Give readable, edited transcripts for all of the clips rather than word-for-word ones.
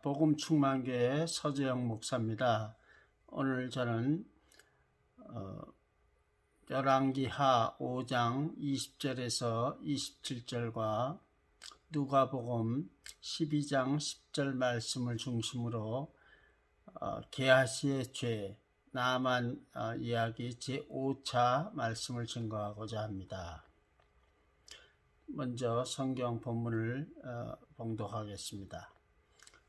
복음 충만교회 서재영 목사입니다. 오늘 저는 열왕기하 5장 20절에서 27절과 누가복음 12장 10절 말씀을 중심으로 게하시의 죄, 나만 이야기 제5차 말씀을 증거하고자 합니다. 먼저 성경 본문을 봉독하겠습니다.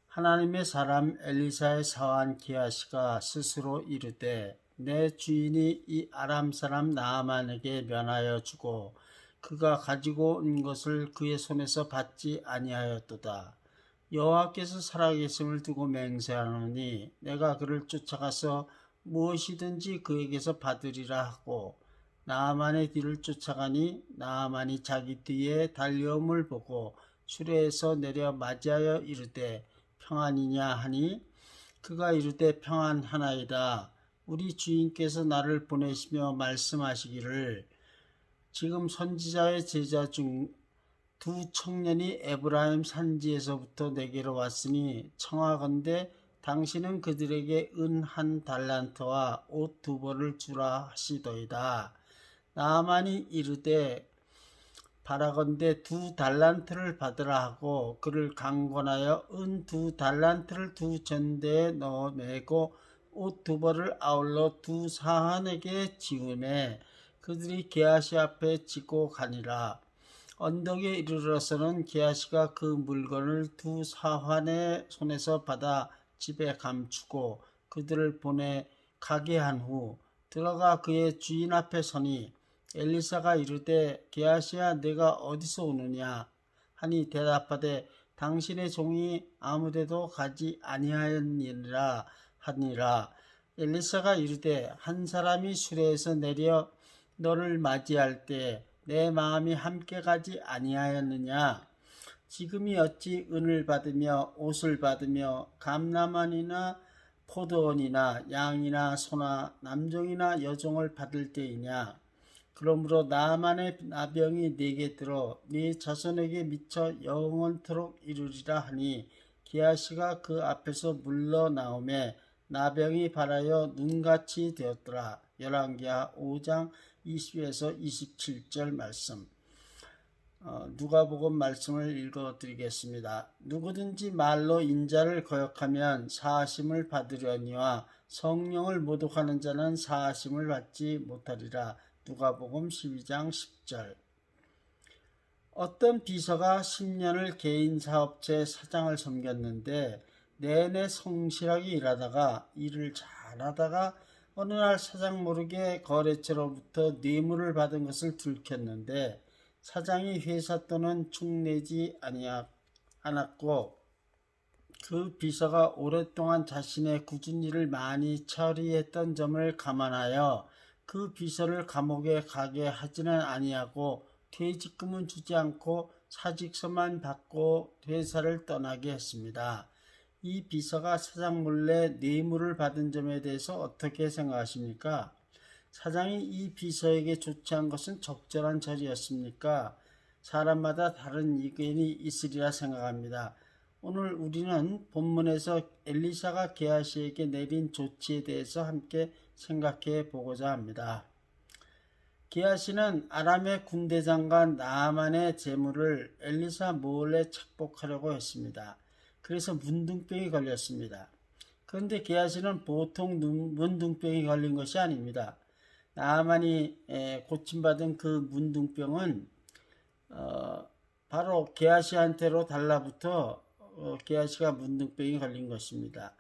하나님의 사람 엘리사의 사환 게하시가 스스로 이르되 내 주인이 이 아람 사람 나아만에게 면하여 주고 그가 가지고 온 것을 그의 손에서 받지 아니하였도다. 여호와께서 살아계심을 두고 맹세하노니 내가 그를 쫓아가서 무엇이든지 그에게서 받으리라 하고 나아만의 뒤를 쫓아가니 나아만이 자기 뒤에 달려옴을 보고 수레에서 내려 맞이하여 이르되 평안이냐 하니 그가 이르되 평안하나이다. 우리 주인께서 나를 보내시며 말씀하시기를 지금 선지자의 제자 중 두 청년이 에브라임 산지에서부터 내게로 왔으니 청하건대 당신은 그들에게 은 1달란트와 옷 2벌을 주라 하시더이다. 나아만이 이르되 바라건대 2달란트를 받으라 하고 그를 강권하여 은 2달란트를 2전대에 넣어 매고 옷 2벌을 아울러 2사환에게 지우매 그들이 게하시 앞에 지고 가니라. 언덕에 이르러서는 게하시가 그 물건을 2사환의 손에서 받아 집에 감추고 그들을 보내 가게 한 후 들어가 그의 주인 앞에 서니 엘리사가 이르되 게하시야 내가 어디서 오느냐 하니 대답하되 당신의 종이 아무데도 가지 아니하였니라 하니라. 엘리사가 이르되 한 사람이 수레에서 내려 너를 맞이할 때 내 마음이 함께 가지 아니하였느냐. 지금이 어찌 은을 받으며 옷을 받으며 감람만이나 포도원이나 양이나 소나 남종이나 여종을 받을 때이냐. 그러므로 나아만의 나병이 네게 들어 네 자손에게 미쳐 영원토록 이루리라 하니 게하시가 그 앞에서 물러나오매 나병이 발하여 눈같이 되었더라. 열왕기하 5장 20에서 27절 말씀. 누가복음 말씀을 읽어드리겠습니다. 누구든지 말로 인자를 거역하면 사하심을 받으려니와 성령을 모독하는 자는 사하심을 받지 못하리라. 누가복음 12장 10절. 어떤 비서가 10년을 개인 사업체 사장을 섬겼는데 내내 성실하게 일하다가 일을 잘하다가 어느 날 사장 모르게 거래처로부터 뇌물을 받은 것을 들켰는데 사장이 회사 돈은 축내지 않았고 그 비서가 오랫동안 자신의 굳은 일을 많이 처리했던 점을 감안하여 그 비서를 감옥에 가게 하지는 아니하고 퇴직금은 주지 않고 사직서만 받고 회사를 떠나게 했습니다. 이 비서가 사장 몰래 뇌물을 받은 점에 대해서 어떻게 생각하십니까? 사장이 이 비서에게 조치한 것은 적절한 처리였습니까? 사람마다 다른 의견이 있으리라 생각합니다. 오늘 우리는 본문에서 엘리사가 게하시에게 내린 조치에 대해서 함께 생각해 보고자 합니다. 게하시는 아람의 군대장관 나아만의 재물을 엘리사 몰래 착복하려고 했습니다. 그래서 문둥병이 걸렸습니다. 그런데 게하시는 보통 문둥병이 걸린 것이 아닙니다. 나아만이 고침받은 그 문둥병은 바로 게하시한테로 달라붙어 게하시가 문둥병이 걸린 것입니다.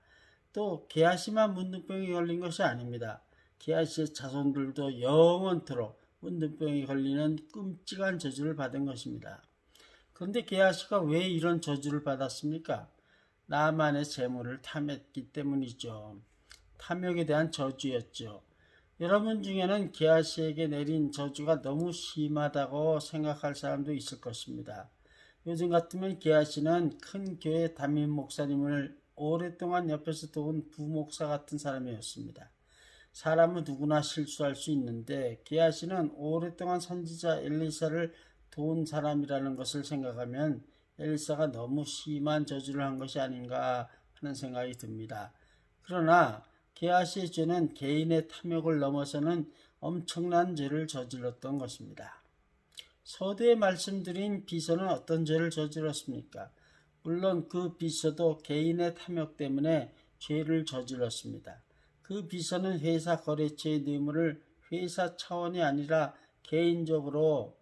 또 게하시만 문둥병이 걸린 것이 아닙니다. 게하시의 자손들도 영원토록 문둥병이 걸리는 끔찍한 저주를 받은 것입니다. 그런데 게하시가 왜 이런 저주를 받았습니까? 나아만의 재물을 탐했기 때문이죠. 탐욕에 대한 저주였죠. 여러분 중에는 게하시에게 내린 저주가 너무 심하다고 생각할 사람도 있을 것입니다. 요즘 같으면 게하시는 큰 교회 담임 목사님을 오랫동안 옆에서 도운 부목사 같은 사람이었습니다. 사람은 누구나 실수할 수 있는데 게하시는 오랫동안 선지자 엘리사를 도운 사람이라는 것을 생각하면 엘리사가 너무 심한 저주를 한 것이 아닌가 하는 생각이 듭니다. 그러나 게하시의 죄는 개인의 탐욕을 넘어서는 엄청난 죄를 저질렀던 것입니다. 서두에 말씀드린 비서는 어떤 죄를 저질렀습니까? 물론 그 비서도 개인의 탐욕 때문에 죄를 저질렀습니다. 그 비서는 회사 거래처의 뇌물을 회사 차원이 아니라 개인적으로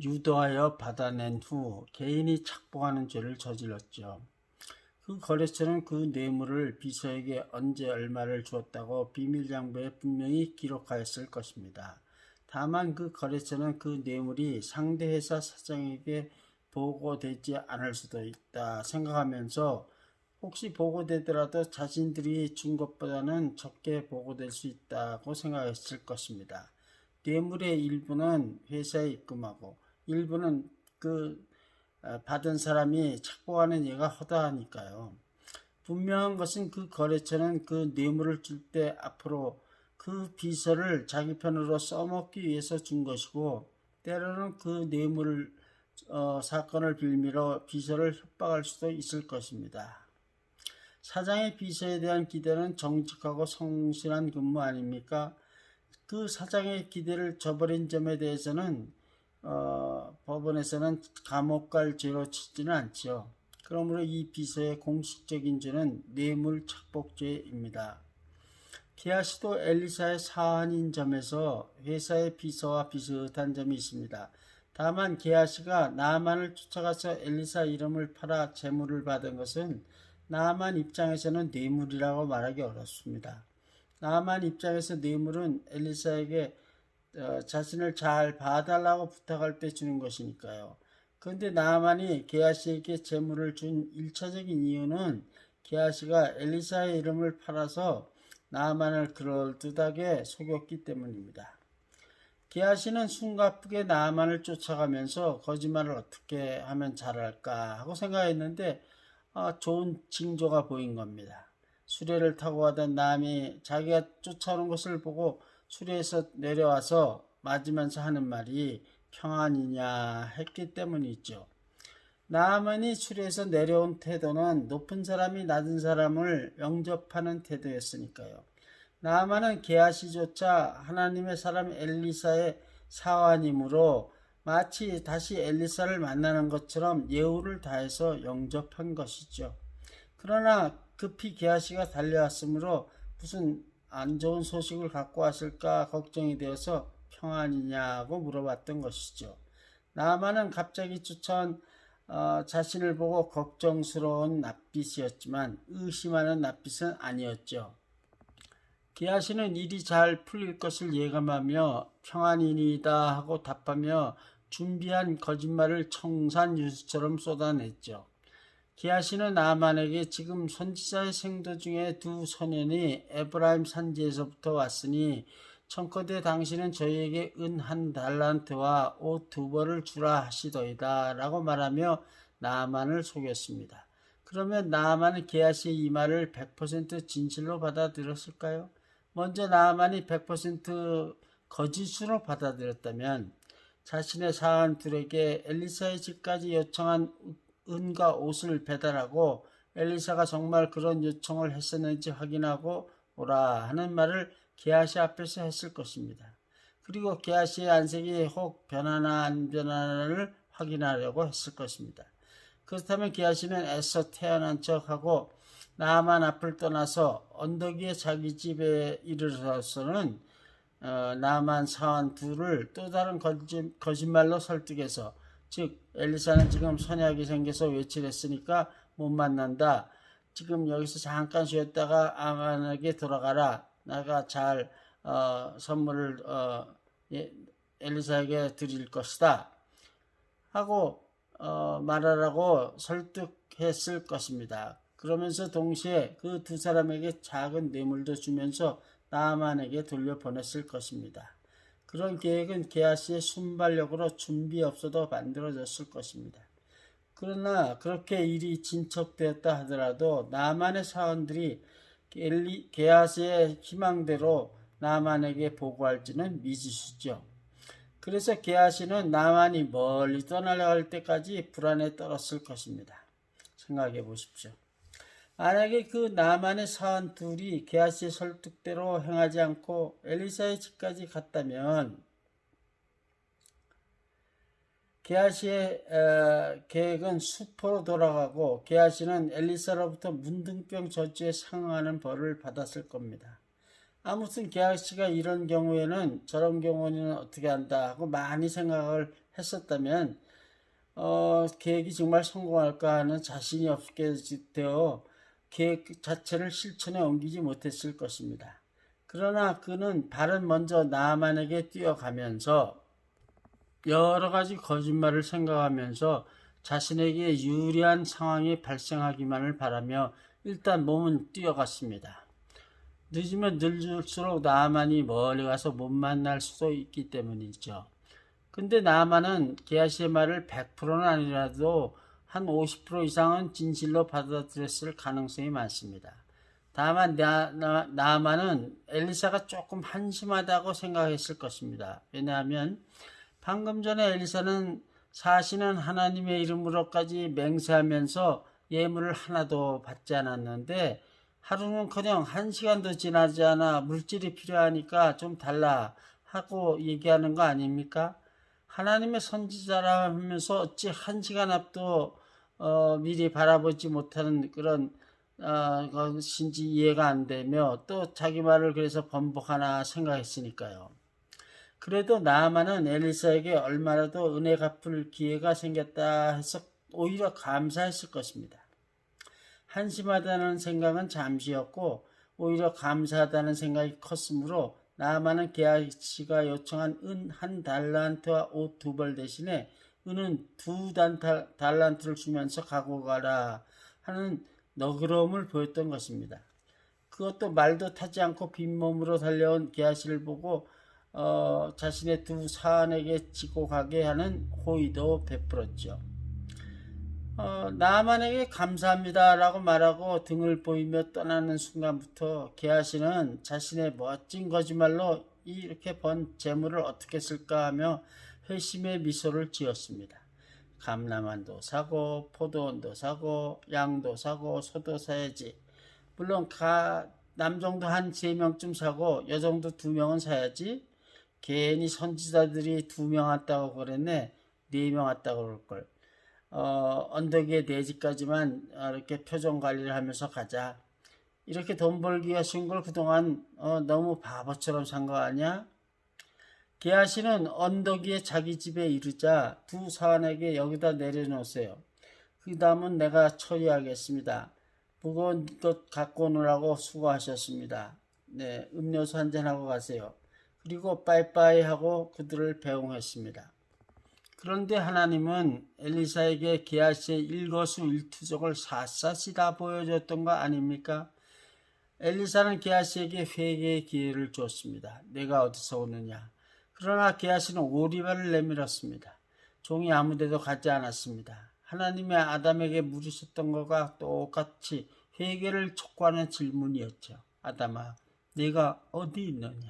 유도하여 받아낸 후 개인이 착복하는 죄를 저질렀죠. 그 거래처는 그 뇌물을 비서에게 언제 얼마를 주었다고 비밀장부에 분명히 기록하였을 것입니다. 다만 그 거래처는 그 뇌물이 상대 회사 사장에게 보고되지 않을 수도 있다 생각하면서 혹시 보고되더라도 자신들이 준 것보다는 적게 보고될 수 있다고 생각했을 것입니다. 뇌물의 일부는 회사에 입금하고 일부는 받은 사람이 착복하는 예가 허다하니까요. 분명한 것은 그 거래처는 그 뇌물을 줄 때 앞으로 그 비서를 자기 편으로 써먹기 위해서 준 것이고 때로는 그 뇌물 사건을 빌미로 비서를 협박할 수도 있을 것입니다. 사장의 비서에 대한 기대는 정직하고 성실한 근무 아닙니까? 그 사장의 기대를 저버린 점에 대해서는 법원에서는 감옥 갈 죄로 치지는 않지요. 그러므로 이 비서의 공식적인 죄는 뇌물 착복죄입니다. 게하시도 엘리사의 사환인 점에서 회사의 비서와 비슷한 점이 있습니다. 다만 게하시가 나아만을 쫓아가서 엘리사 이름을 팔아 재물을 받은 것은 나아만 입장에서는 뇌물이라고 말하기 어렵습니다. 나아만 입장에서 뇌물은 엘리사에게 자신을 잘 봐달라고 부탁할 때 주는 것이니까요. 그런데 나아만이 게하시에게 재물을 준 1차적인 이유는 게하시가 엘리사의 이름을 팔아서 나아만을 그럴듯하게 속였기 때문입니다. 게하시는 숨가쁘게 나아만을 쫓아가면서 거짓말을 어떻게 하면 잘할까 하고 생각했는데 좋은 징조가 보인 겁니다. 수레를 타고 가던 나아만이 자기가 쫓아오는 것을 보고 수레에서 내려와서 맞으면서 하는 말이 평안이냐 했기 때문이죠. 나아만이 수레에서 내려온 태도는 높은 사람이 낮은 사람을 영접하는 태도였으니까요. 나아만은 게하시조차 하나님의 사람 엘리사의 사환이므로 마치 다시 엘리사를 만나는 것처럼 예우를 다해서 영접한 것이죠. 그러나 급히 게하시가 달려왔으므로 무슨 안 좋은 소식을 갖고 왔을까 걱정이 되어서 평안이냐고 물어봤던 것이죠. 나아만은 갑자기 쫓아온 자신을 보고 걱정스러운 낯빛이었지만 의심하는 낯빛은 아니었죠. 게하시는 일이 잘 풀릴 것을 예감하며 평안이니이다 하고 답하며 준비한 거짓말을 청산유수처럼 쏟아냈죠. 게하시는 나아만에게 지금 선지자의 생도 중에 두 소년이 에브라임 산지에서부터 왔으니 청컨대 당신은 저희에게 은 1달란트와 옷 2벌을 주라 하시더이다 라고 말하며 나아만을 속였습니다. 그러면 나아만은 게하시의 이 말을 100% 진실로 받아들였을까요? 먼저 나아만이 100% 거짓으로 받아들였다면 자신의 사한 둘에게 엘리사의 집까지 요청한 은과 옷을 배달하고 엘리사가 정말 그런 요청을 했었는지 확인하고 오라 하는 말을 게하시 앞에서 했을 것입니다. 그리고 게하시의 안색이 혹 변하나 안 변하나를 확인하려고 했을 것입니다. 그렇다면 게하시는 애써 태어난 척하고 나아만 앞을 떠나서 언덕 위에 자기 집에 이르러서는 나아만 사환 둘을 또 다른 거짓말로 설득해서 즉 엘리사는 지금 선약이 생겨서 외출했으니까 못 만난다. 지금 여기서 잠깐 쉬었다가 아만에게 돌아가라. 내가 잘 선물을 엘리사에게 드릴 것이다. 하고 말하라고 설득했을 것입니다. 그러면서 동시에 그 두 사람에게 작은 뇌물도 주면서 나아만에게 돌려보냈을 것입니다. 그런 계획은 게하시의 순발력으로 준비 없어도 만들어졌을 것입니다. 그러나 그렇게 일이 진척되었다 하더라도 나아만의 사원들이 게하시의 희망대로 나아만에게 보고할지는 미지수죠. 그래서 게하시는 나아만이 멀리 떠나려 할 때까지 불안에 떨었을 것입니다. 생각해 보십시오. 만약에 그 나만의 사한 둘이 게하시의 설득대로 행하지 않고 엘리사의 집까지 갔다면 게하시의 계획은 수포로 돌아가고 게하시는 엘리사로부터 문둥병 저주에 상응하는 벌을 받았을 겁니다. 아무튼 게하시가 이런 경우에는 저런 경우는 어떻게 한다 하고 많이 생각을 했었다면 계획이 정말 성공할까 하는 자신이 없게 되어 계획 자체를 실천에 옮기지 못했을 것입니다. 그러나 그는 발은 먼저 나아만에게 뛰어가면서 여러 가지 거짓말을 생각하면서 자신에게 유리한 상황이 발생하기만을 바라며 일단 몸은 뛰어갔습니다. 늦으면 늦을수록 나아만이 멀리 가서 못 만날 수도 있기 때문이죠. 근데 나아만은 게하시의 말을 100%는 아니라도 한 50% 이상은 진실로 받아들였을 가능성이 많습니다. 다만 나아만은 엘리사가 조금 한심하다고 생각했을 것입니다. 왜냐하면 방금 전에 엘리사는 사실은 하나님의 이름으로까지 맹세하면서 예물을 하나도 받지 않았는데 하루는커녕 1시간도 지나지 않아 물질이 필요하니까 좀 달라 하고 얘기하는 거 아닙니까? 하나님의 선지자라 하면서 어찌 1시간 앞도 미리 바라보지 못하는 그런 것인지 이해가 안 되며 또 자기 말을 그래서 번복하나 생각했으니까요. 그래도 나아만은 엘리사에게 얼마라도 은혜 갚을 기회가 생겼다 해서 오히려 감사했을 것입니다. 한심하다는 생각은 잠시였고 오히려 감사하다는 생각이 컸으므로 나아만은 게하시가 요청한 은 1달란트와 옷 2벌 대신에 은은 2달란트를 주면서 가고 가라 하는 너그러움을 보였던 것입니다. 그것도 말도 타지 않고 빈몸으로 달려온 게하시를 보고 자신의 두 사안에게 지고 가게 하는 호의도 베풀었죠. 나만에게 감사합니다 라고 말하고 등을 보이며 떠나는 순간부터 게하시는 자신의 멋진 거짓말로 이렇게 번 재물을 어떻게 쓸까 하며 회심의 미소를 지었습니다. 감람안도 사고 포도원도 사고 양도 사고 소도 사야지. 물론 남정도 한 3명쯤 사고 여정도 2명은 사야지. 괜히 선지자들이 2명 왔다고 그랬네. 4명 왔다고 그럴걸. 언덕 위에 내 집까지만 이렇게 표정 관리를 하면서 가자. 이렇게 돈 벌기가 쉬운 걸 그동안 너무 바보처럼 산 거 아니야? 게하시는 언덕 위에 자기 집에 이르자 두 사환에게 여기다 내려놓으세요. 그 다음은 내가 처리하겠습니다. 무거운 것 갖고 오느라고 수고하셨습니다. 네, 음료수 한잔하고 가세요. 그리고 빠이빠이 하고 그들을 배웅했습니다. 그런데 하나님은 엘리사에게 게하시의 일거수일투족을 샅샅이 다 보여줬던 거 아닙니까? 엘리사는 게하시에게 회개의 기회를 줬습니다. 내가 어디서 오느냐? 그러나 게하시는 오리발을 내밀었습니다. 종이 아무데도 가지 않았습니다. 하나님의 아담에게 물으셨던 것과 똑같이 회개를 촉구하는 질문이었죠. 아담아, 네가 어디 있느냐?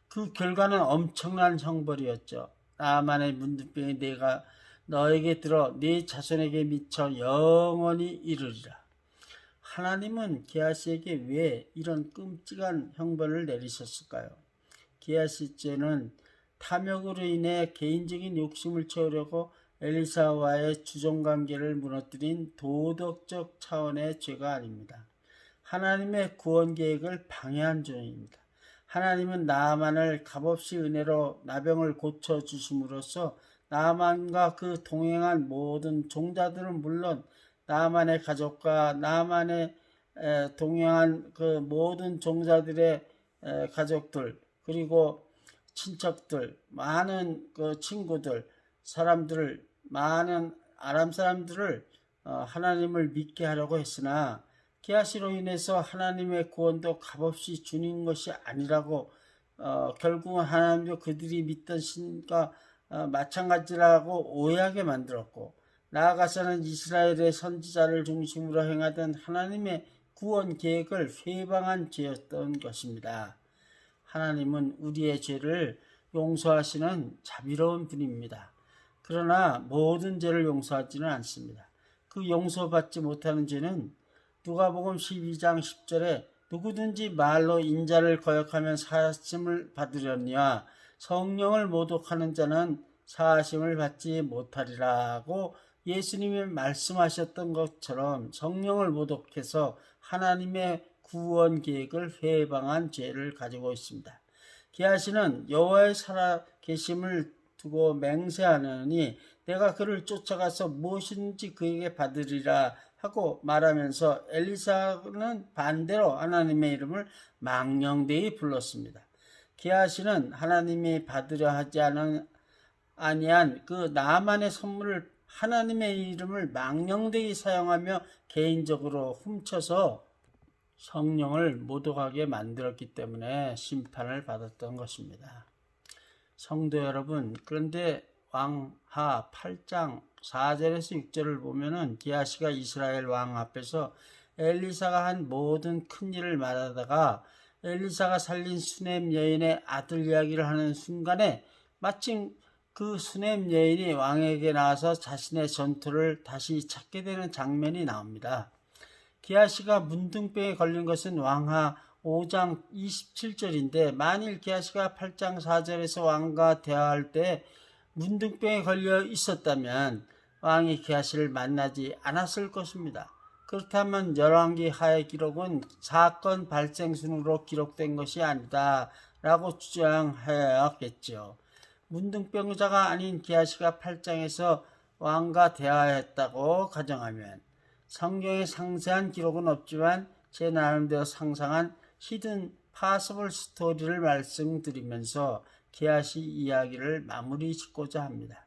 그 결과는 엄청난 형벌이었죠. 나만의 문둥병이 내가 너에게 들어 네 자손에게 미쳐 영원히 이르리라. 하나님은 게하시에게 왜 이런 끔찍한 형벌을 내리셨을까요? 게하시죄는 탐욕으로 인해 개인적인 욕심을 채우려고 엘리사와의 주종관계를 무너뜨린 도덕적 차원의 죄가 아닙니다. 하나님의 구원 계획을 방해한 죄입니다. 하나님은 나아만을 값없이 은혜로 나병을 고쳐주심으로써 나아만과 그 동행한 모든 종자들은 물론 나아만의 가족과 나아만의 동행한 그 모든 종자들의 가족들 그리고 친척들 많은 그 친구들 사람들을 많은 아람 사람들을 하나님을 믿게 하려고 했으나 게하시로 인해서 하나님의 구원도 값없이 주는 것이 아니라고 결국은 하나님도 그들이 믿던 신과 마찬가지라고 오해하게 만들었고 나아가서는 이스라엘의 선지자를 중심으로 행하던 하나님의 구원 계획을 회방한 죄였던 것입니다. 하나님은 우리의 죄를 용서하시는 자비로운 분입니다. 그러나 모든 죄를 용서하지는 않습니다. 그 용서받지 못하는 죄는 누가복음 12장 10절에 누구든지 말로 인자를 거역하면 사하심을 받으려니와 성령을 모독하는 자는 사하심을 받지 못하리라고 예수님이 말씀하셨던 것처럼 성령을 모독해서 하나님의 구원 계획을 회방한 죄를 가지고 있습니다. 게하시는 여호와의 살아계심을 두고 맹세하느니 내가 그를 쫓아가서 무엇이든지 그에게 받으리라 하고 말하면서 엘리사는 반대로 하나님의 이름을 망령되이 불렀습니다. 게하시는 하나님이 받으려 하지 아니한 그 나만의 선물을 하나님의 이름을 망령되이 사용하며 개인적으로 훔쳐서 성령을 모독하게 만들었기 때문에 심판을 받았던 것입니다. 성도 여러분, 그런데 왕하 8장 4절에서 6절을 보면은 게하시가 이스라엘 왕 앞에서 엘리사가 한 모든 큰 일을 말하다가 엘리사가 살린 수넴 여인의 아들 이야기를 하는 순간에 마침 그 수넴 여인이 왕에게 나와서 자신의 전토를 다시 찾게 되는 장면이 나옵니다. 게하시가 문둥병에 걸린 것은 왕하 5장 27절인데 만일 게하시가 8장 4절에서 왕과 대화할 때 문둥병에 걸려 있었다면 왕이 게하시를 만나지 않았을 것입니다. 그렇다면 열왕기 하의 기록은 사건 발생 순으로 기록된 것이 아니다 라고 주장하였겠죠. 문둥병자가 아닌 게하시가 8장에서 왕과 대화했다고 가정하면 성경에 상세한 기록은 없지만 제 나름대로 상상한 히든 파서블 스토리를 말씀드리면서 게하시 이야기를 마무리 짓고자 합니다.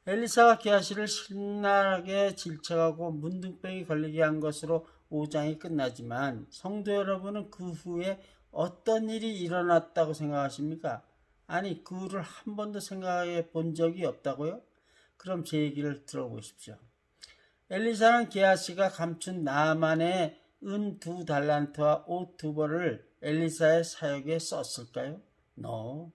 엘리사가 게하시를 신나게 질책하고 문둥병이 걸리게 한 것으로 5장이 끝나지만 성도 여러분은 그 후에 어떤 일이 일어났다고 생각하십니까? 아니, 그를 한 번도 생각해 본 적이 없다고요? 그럼 제 얘기를 들어보십시오. 엘리사는 게하시가 감춘 나만의 은 2달란트와 옷 2벌을 엘리사의 사역에 썼을까요? No.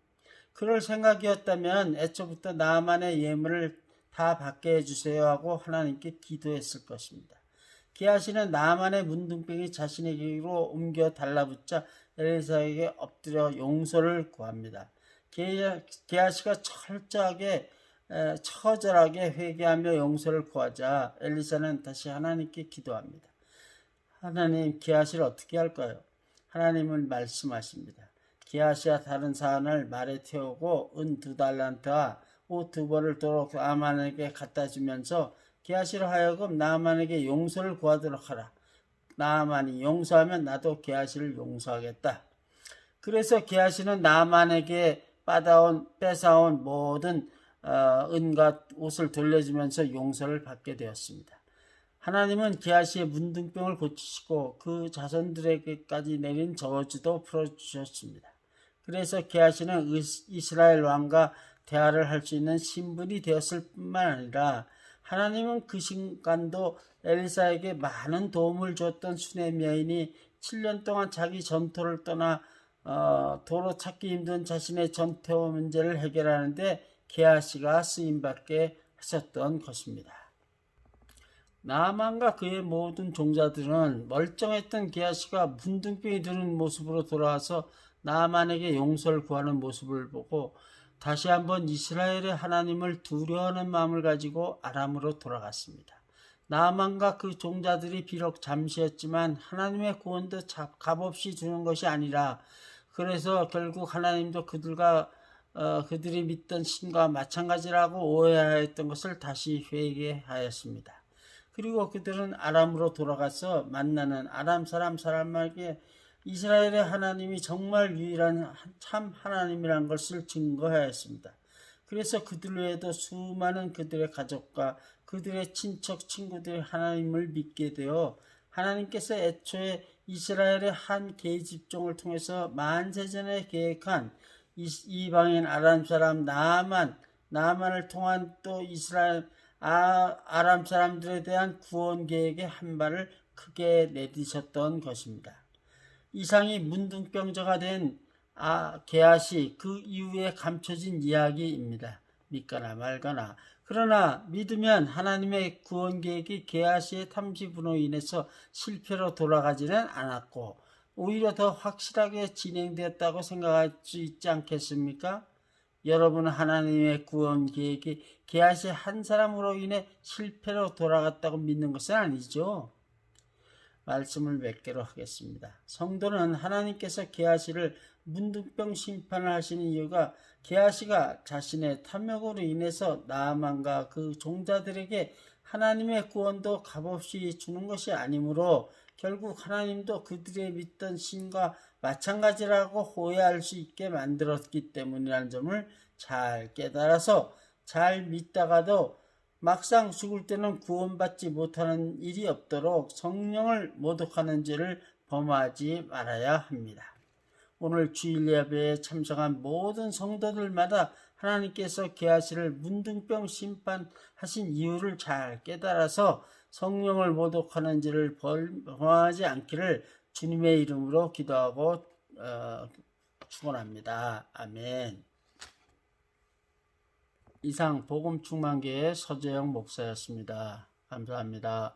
그럴 생각이었다면 애초부터 나만의 예물을 다 받게 해주세요 하고 하나님께 기도했을 것입니다. 게하시는 나만의 문둥병이 자신에게로 옮겨 달라붙자 엘리사에게 엎드려 용서를 구합니다. 게하시가 처절하게 회개하며 용서를 구하자 엘리사는 다시 하나님께 기도합니다. 하나님, 게하시를 어떻게 할까요? 하나님은 말씀하십니다. 게하시와 다른 사람을 말에 태우고 은 2달란트와 옷 2벌을 도로 나만에게 갖다 주면서 게하시로 하여금 나만에게 용서를 구하도록 하라. 나만이 용서하면 나도 게하시를 용서하겠다. 그래서 게하시는 나만에게 뺏어온 모든 은과 옷을 돌려주면서 용서를 받게 되었습니다. 하나님은 게하시의 문둥병을 고치시고 그 자손들에게까지 내린 저주도 풀어주셨습니다. 그래서 게하시는 이스라엘 왕과 대화를 할 수 있는 신분이 되었을 뿐만 아니라 하나님은 그 순간도 엘리사에게 많은 도움을 줬던 수넴 여인이 7년 동안 자기 전토를 떠나 도로 찾기 힘든 자신의 전토 문제를 해결하는데 게하시가 쓰임받게 하셨던 것입니다. 나만과 그의 모든 종자들은 멀쩡했던 게하시가 문둥병이 드는 모습으로 돌아와서 나만에게 용서를 구하는 모습을 보고 다시 한번 이스라엘의 하나님을 두려워하는 마음을 가지고 아람으로 돌아갔습니다. 나만과 그 종자들이 비록 잠시였지만 하나님의 구원도 값없이 주는 것이 아니라 그래서 결국 하나님도 그들이 믿던 신과 마찬가지라고 오해하였던 것을 다시 회개하였습니다. 그리고 그들은 아람으로 돌아가서 만나는 아람 사람에게 이스라엘의 하나님이 정말 유일한 참 하나님이라는 것을 증거하였습니다. 그래서 그들 외에도 수많은 그들의 가족과 그들의 친척, 친구들이 하나님을 믿게 되어 하나님께서 애초에 이스라엘의 한 계집종을 통해서 만세전에 계획한 이방인 아람 사람 나만을 통한 또 이스라엘 아람 사람들에 대한 구원 계획의 한 발을 크게 내디셨던 것입니다. 이상이 문둥병자가 된 게하시 그 이후에 감춰진 이야기입니다. 믿거나 말거나. 그러나 믿으면 하나님의 구원 계획이 게하시의 탐심으로 인해서 실패로 돌아가지는 않았고 오히려 더 확실하게 진행되었다고 생각할 수 있지 않겠습니까? 여러분은 하나님의 구원 계획이 게하시 한 사람으로 인해 실패로 돌아갔다고 믿는 것은 아니죠. 말씀을 몇 개로 하겠습니다. 성도는 하나님께서 게하시를 문둥병 심판을 하시는 이유가 게하시가 자신의 탐욕으로 인해서 나아만과 그 종자들에게 하나님의 구원도 값없이 주는 것이 아니므로 결국 하나님도 그들의 믿던 신과 마찬가지라고 오해할 수 있게 만들었기 때문이라는 점을 잘 깨달아서 잘 믿다가도 막상 죽을 때는 구원받지 못하는 일이 없도록 성령을 모독하는 죄를 범하지 말아야 합니다. 오늘 주일 예배에 참석한 모든 성도들마다 하나님께서 게하시를 문둥병 심판하신 이유를 잘 깨달아서 성령을 모독하는 죄를 범하지 않기를 주님의 이름으로 기도하고 축원합니다. 아멘. 이상 복음충만교회 서재영 목사였습니다. 감사합니다.